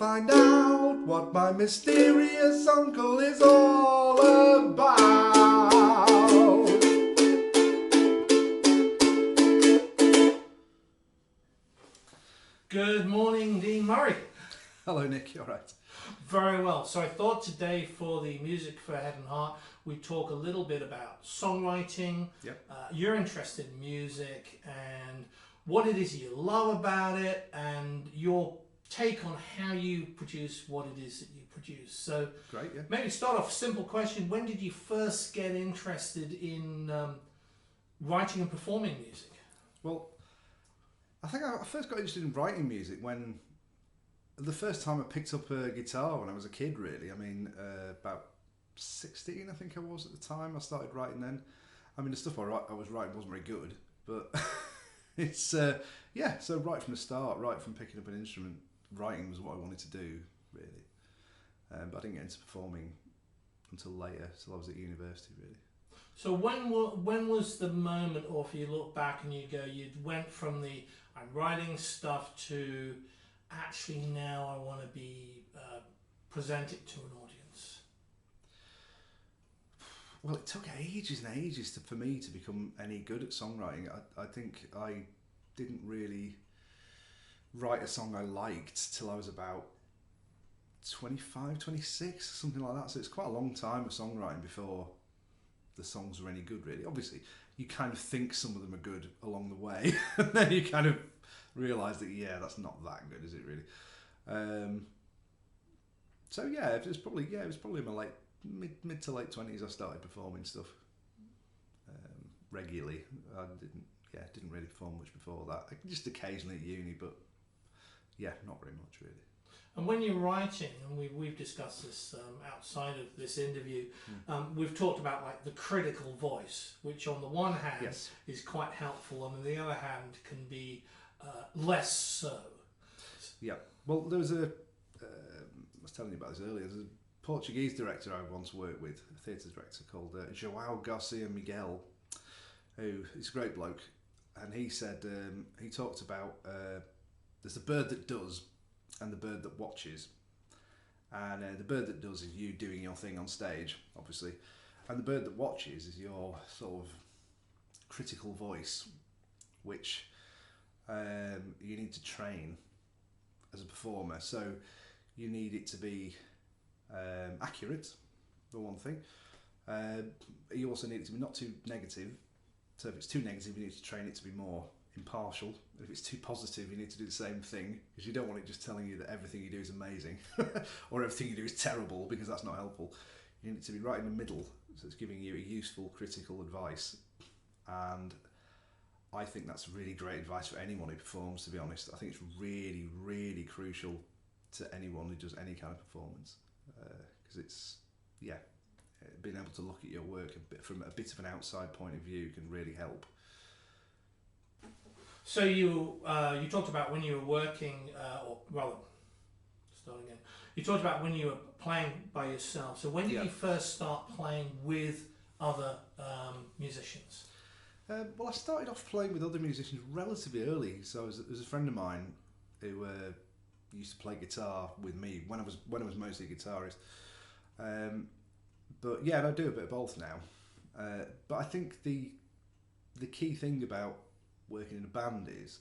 find out what my mysterious uncle is all about. Good morning, Dean Murray. Hello, Nick. You all right? Very well. So I thought today for the Music for Head and Heart, we'd talk a little bit about songwriting, Yep. Your interest in music, and what it is you love about it, and your take on how you produce what it is that you produce. So Great, yeah. maybe start off, simple question. When did you first get interested in writing and performing music? Well, I think I first got interested in writing music when the first time I picked up a guitar when I was a kid, really. I mean, about 16, I think I was at the time. I started writing then. I mean, the stuff I was writing wasn't very good, but it's, yeah, so right from the start, right from picking up an instrument, writing was what I wanted to do, really. But I didn't get into performing until later, till I was at university, really. So when was the moment, or if you look back and you go, you went from the I'm writing stuff to actually now I want to be present it to an audience? Well, it took ages and ages for me to become any good at songwriting. I think I didn't really write a song I liked till I was about 25, 26, something like that. So it's quite a long time of songwriting before the songs were any good, really. Obviously, you kind of think some of them are good along the way, and then you kind of realise that, yeah, that's not that good, is it, really? So yeah, it was probably in my mid to late 20s I started performing stuff regularly. I didn't really perform much before that. Just occasionally at uni, but yeah, not very much, really. And when you're writing, and we've discussed this outside of this interview, we've talked about like the critical voice, which on the one hand Yes. is quite helpful, and on the other hand can be less so. Yeah. Well, there was I was telling you about this earlier, there's a Portuguese director I once worked with, a theatre director called João Garcia Miguel, who is a great bloke, and he said, he talked about, there's the bird that does and the bird that watches, and the bird that does is you doing your thing on stage, obviously, and the bird that watches is your sort of critical voice, which you need to train as a performer. So you need it to be accurate, for one thing. You also need it to be not too negative. So if it's too negative, you need to train it to be more impartial. If it's too positive, you need to do the same thing, because you don't want it just telling you that everything you do is amazing or everything you do is terrible, because that's not helpful. You need it to be right in the middle, so it's giving you a useful critical advice. And I think that's really great advice for anyone who performs, to be honest. I think it's really, really crucial to anyone who does any kind of performance, because it's, yeah, being able to look at your work from a bit of an outside point of view can really help. So you talked about when you were working, or rather, start again. You talked about when you were playing by yourself. So when did you first start playing with other musicians? Well, I started off playing with other musicians relatively early. So there's a friend of mine who used to play guitar with me when I was mostly a guitarist. But yeah, I do a bit of both now. But I think the key thing about working in a band is,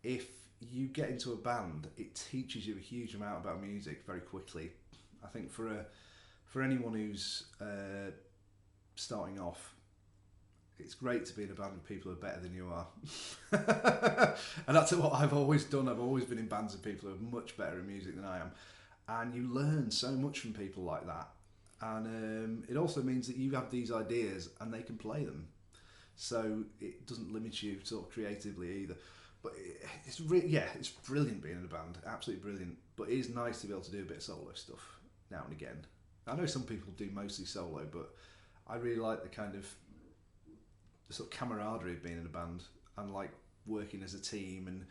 if you get into a band, it teaches you a huge amount about music very quickly. I think for anyone who's starting off, it's great to be in a band with people who are better than you are. And that's what I've always done. I've always been in bands with people who are much better at music than I am, and you learn so much from people like that. And it also means that you have these ideas and they can play them. So it doesn't limit you sort of creatively either. But it's brilliant being in a band, absolutely brilliant. But it is nice to be able to do a bit of solo stuff now and again. I know some people do mostly solo, but I really like the sort of camaraderie of being in a band, and like working as a team and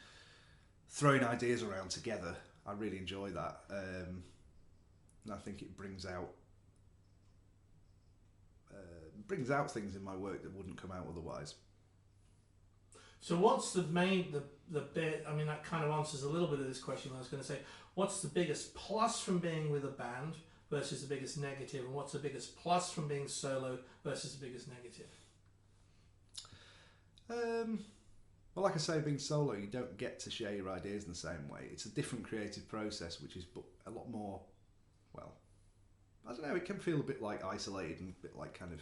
throwing ideas around together. I really enjoy that, and I think it brings out things in my work that wouldn't come out otherwise. So what's the bit? I mean, that kind of answers a little bit of this question. I was going to say, what's the biggest plus from being with a band versus the biggest negative, and what's the biggest plus from being solo versus the biggest negative? Well, like I say, being solo, you don't get to share your ideas in the same way. It's a different creative process, which is a lot more, well, I don't know, it can feel a bit like isolated and a bit like kind of,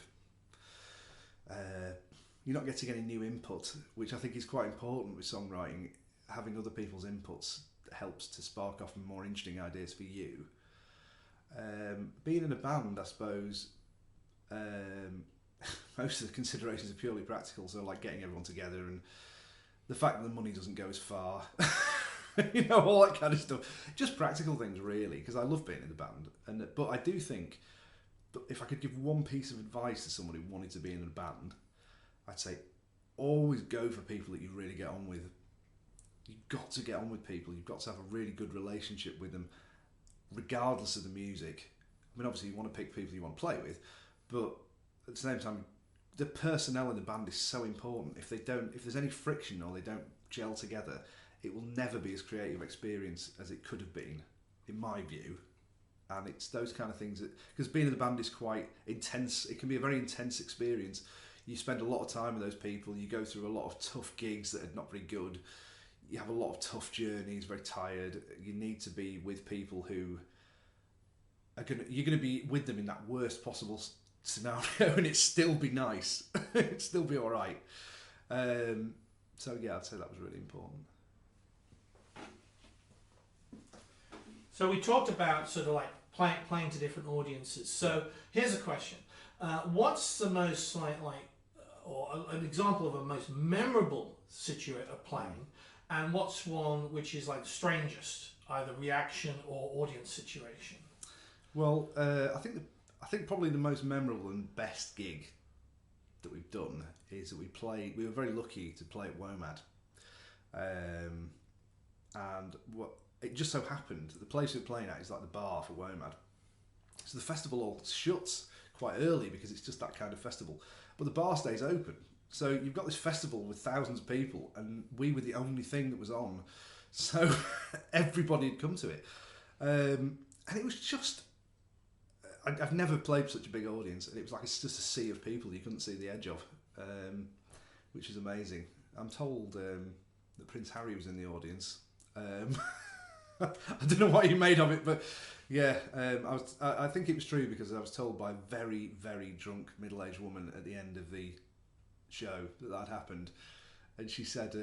you're not getting any new input, which I think is quite important with songwriting. Having other people's inputs helps to spark off more interesting ideas for you. Being in a band, I suppose, most of the considerations are purely practical, so like getting everyone together and the fact that the money doesn't go as far, you know, all that kind of stuff. Just practical things, really, because I love being in the band. But I do think that if I could give one piece of advice to someone who wanted to be in a band, I'd say always go for people that you really get on with. You've got to get on with people. You've got to have a really good relationship with them, regardless of the music. I mean, obviously you want to pick people you want to play with, but at the same time, the personnel in the band is so important. If there's any friction or they don't gel together, it will never be as creative experience as it could have been, in my view. And it's those kind of things that, because being in the band is quite intense. It can be a very intense experience. You spend a lot of time with those people. You go through a lot of tough gigs that are not very good. You have a lot of tough journeys, very tired. You need to be with people who you're going to be with them in that worst possible scenario, and it still be nice. It'd still be all right. So yeah, I'd say that was really important. So we talked about sort of like playing to different audiences. So here's a question: what's the most or an example of a most memorable situation of playing, and what's one which is like strangest, either reaction or audience situation? Well, I think probably the most memorable and best gig that we've done is that we were very lucky to play at WOMAD. And it just so happened that the place we were playing at is like the bar for WOMAD. So the festival all shuts quite early because it's just that kind of festival. But the bar stays open. So you've got this festival with thousands of people, and we were the only thing that was on. So everybody had come to it. And it was just... I've never played for such a big audience, and it was like it's just a sea of people you couldn't see the edge of, which is amazing. I'm told that Prince Harry was in the audience. I don't know what he made of it, but yeah, I think it was true because I was told by a very, very drunk middle-aged woman at the end of the show that happened, and she said,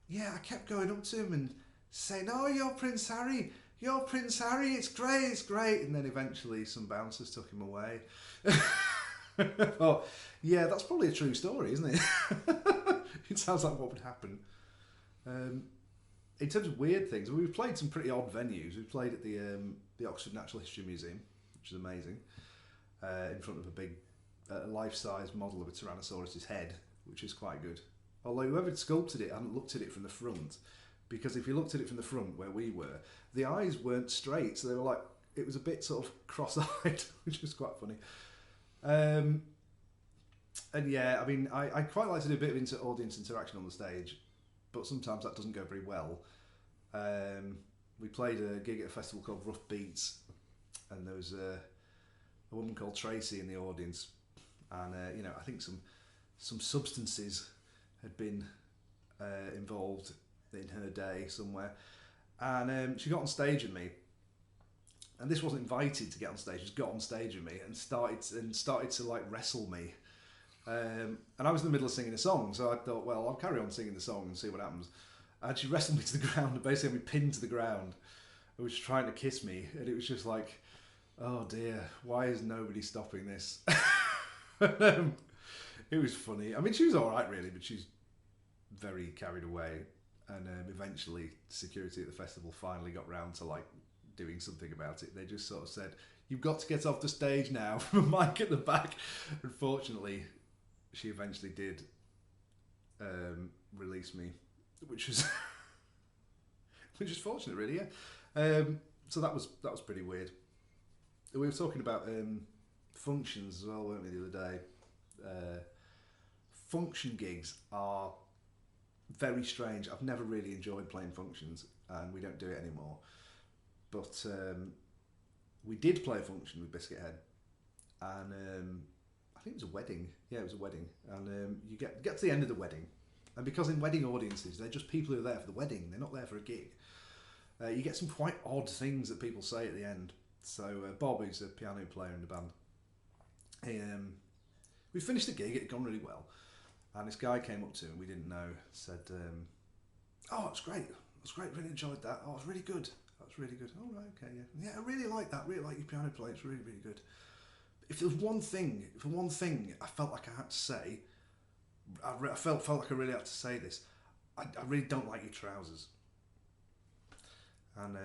yeah, I kept going up to him and saying, "Oh, you're Prince Harry. You're Prince Harry, it's great. And then eventually some bouncers took him away. Oh, yeah, that's probably a true story, isn't it? It sounds like what would happen. In terms of weird things, we've played some pretty odd venues. We've played at the Oxford Natural History Museum, which is amazing, in front of a big life-size model of a Tyrannosaurus's head, which is quite good. Although whoever sculpted it hadn't looked at it from the front, because if you looked at it from the front where we were, the eyes weren't straight, so they were like, it was a bit sort of cross-eyed, which was quite funny. And yeah, I mean, I quite like to do a bit of audience interaction on the stage, but sometimes that doesn't go very well. We played a gig at a festival called Rough Beats, and there was a woman called Tracy in the audience, and you know, I think some substances had been involved in her day somewhere, and she got on stage with me, and this wasn't invited to get on stage, just got on stage with me and started to like wrestle me, and I was in the middle of singing a song, so I thought, well, I'll carry on singing the song and see what happens. And she wrestled me to the ground and basically had me pinned to the ground and was trying to kiss me, and it was just like, oh dear, why is nobody stopping this? It was funny. I mean, she was alright really, but she's very carried away. And eventually security at the festival finally got round to like doing something about it. They just sort of said, you've got to get off the stage now, from a mic at the back. Unfortunately, she eventually did release me, which was fortunate really, yeah. So that was pretty weird. We were talking about functions as well, weren't we, the other day? Function gigs are very strange. I've never really enjoyed playing functions, and we don't do it anymore. But we did play a function with Biscuithead, and I think it was a wedding. Yeah, it was a wedding, and you get to the end of the wedding, and because in wedding audiences they're just people who are there for the wedding, they're not there for a gig. You get some quite odd things that people say at the end. So Bob, who's a piano player in the band, we finished the gig, it had gone really well, and this guy came up to him we didn't know, said, oh, it's great, really enjoyed that, oh, it's really good, that's really good, oh, right, okay, yeah, I really like that, really like your piano playing, it's really, really good. If there was one thing, I felt like I had to say, I felt like I really had to say this, I really don't like your trousers. And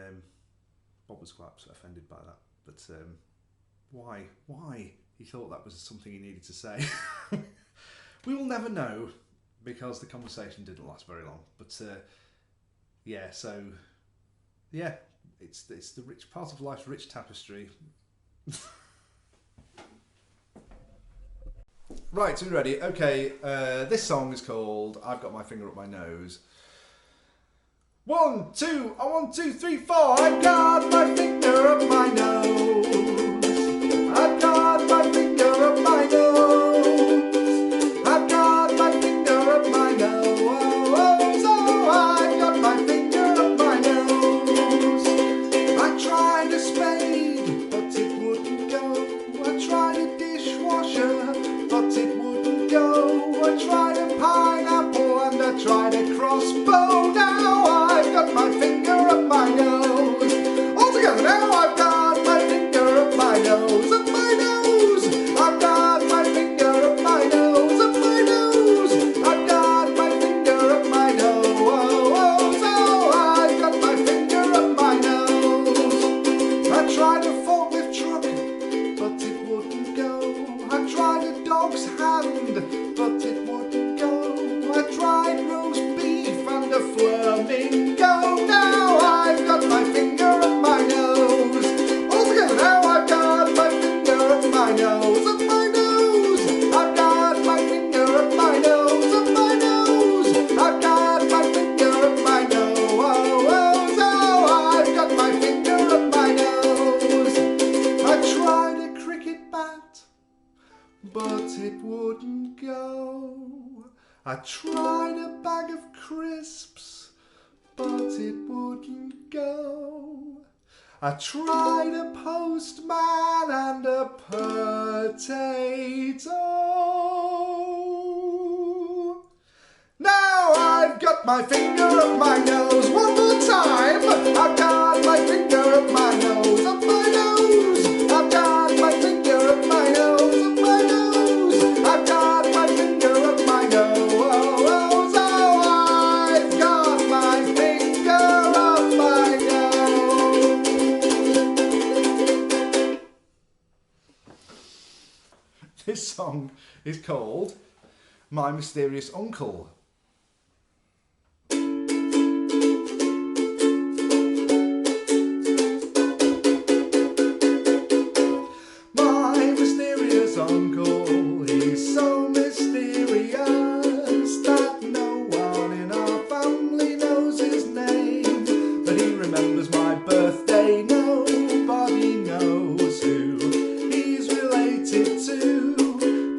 Bob was quite offended by that, but why he thought that was something he needed to say. We will never know, because the conversation didn't last very long. But yeah, so yeah, it's the rich part of life's rich tapestry. Right, so we're ready. Okay, this song is called "I've Got My Finger Up My Nose." 1, 2, 1, 2, 3, 4. I've got my finger up my nose. I've got my finger up my nose. I've got my finger up my nose. Oh, I've got my finger up my nose. I tried a spade, but it wouldn't go. I tried a dishwasher, but it wouldn't go. I tried a pineapple and I tried a crossbow. Now I've got my finger up my nose. All together now, I've got my finger up my nose, up my nose. I've got my finger up my nose, up my nose. I've got my finger up my nose. Oh, I've got my finger up my nose. I tried a forklift truck, but it wouldn't go. I tried a dog's hand, but it wouldn't go. I tried roast beef and a flamingo. Now I've got my finger up my nose. All together now, I've got my finger up my nose, up my nose. I've got my finger up my nose, up my nose. I've got my finger up my nose. Oh, I've got my finger up my nose. I tried a cricket bat, but it wouldn't go. I tried a bag of crisps, but it wouldn't go. I tried a postman and a potato. Now I've got my finger up my nose. One more time. I've got my finger up my nose, up my nose. I've got my finger up my nose, up my nose. I've got my finger up my nose. I've got my finger up my nose. This song is called "My Mysterious Uncle." Uncle, he's so mysterious that no one in our family knows his name, but he remembers my birthday. Nobody knows who he's related to,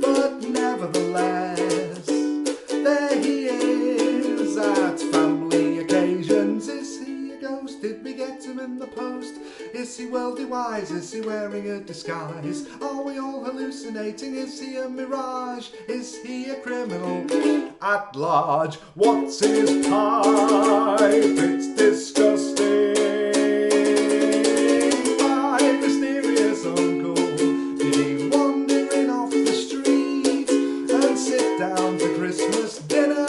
but nevertheless there he is at family occasions. Is he a ghost? Did we get him in the post? Is he worldly wise? Is he wearing a disguise? Are we all hallucinating? Is he a mirage? Is he a criminal at large? What's his pipe? It's disgusting. My mysterious uncle, did he wander in off the street and sit down to Christmas dinner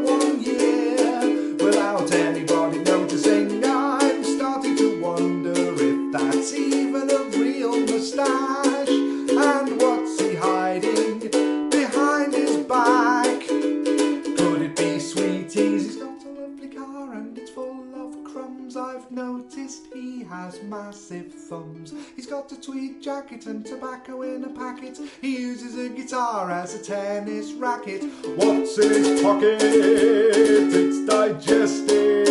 one year without anybody noticing? I'm starting to wonder if that's even a real moustache. And what's he hiding behind his back? Could it be sweeties? He's got a lovely has massive thumbs. He's got a tweed jacket and tobacco in a packet. He uses a guitar as a tennis racket. What's in his pocket? It's digestives.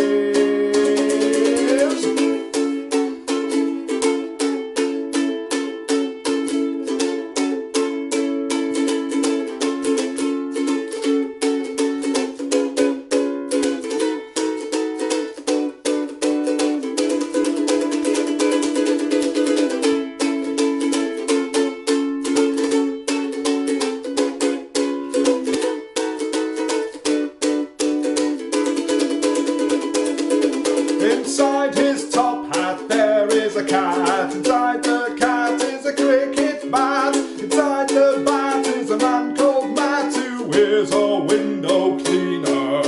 Inside his top hat there is a cat. Inside the cat is a cricket bat. Inside the bat is a man called Matt who is a window cleaner.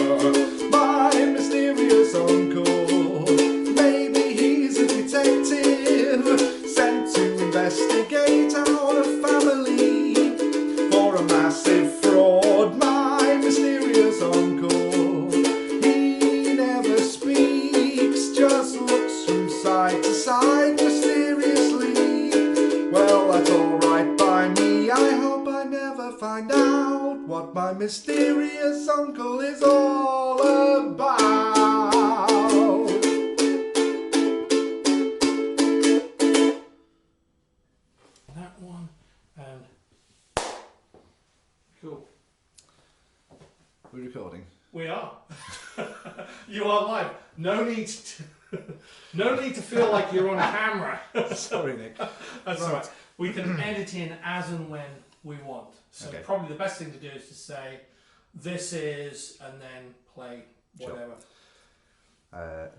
My mysterious uncle, maybe he's a detective sent to investigate our family for a massive fraud. My mysterious uncle, he never speaks, just looks from side to side mysteriously. Well, that's alright by me. I hope I never find out what my mysterious uncle is all about. That one and cool. We're recording. We are. You are live. No need to. No need to feel like you're on camera. Sorry, Nick. That's all right. We can edit in as and when we want. So Okay. probably the best thing to do is to say, this is, and then play whatever.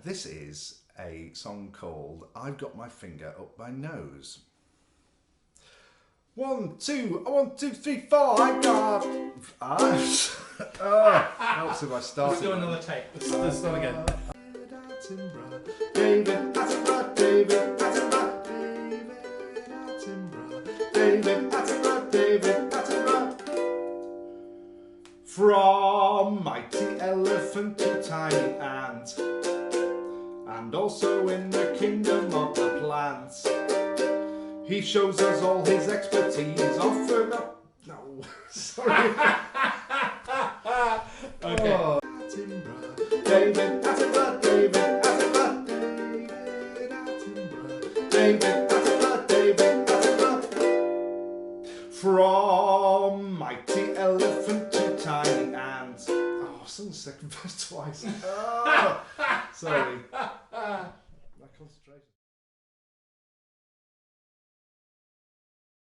This is a song called I've Got My Finger Up My Nose. 1, 2, 1, 2, 3, 4. I got. Helps if I start. Let's do another take. Let's start again. David Attenborough, David Attenborough, David Attenborough, David Attenborough. From mighty elephant to tiny ant, and also in the kingdom of the plants, he shows us all his expertise, often up. No, sorry. Okay. Oh. Attenborough, David Attenborough, David Attenborough, David Attenborough, David Attenborough, David Attenborough. From mighty elephant to tiny ant. Oh, I sung the second verse twice. Oh, sorry. My concentration.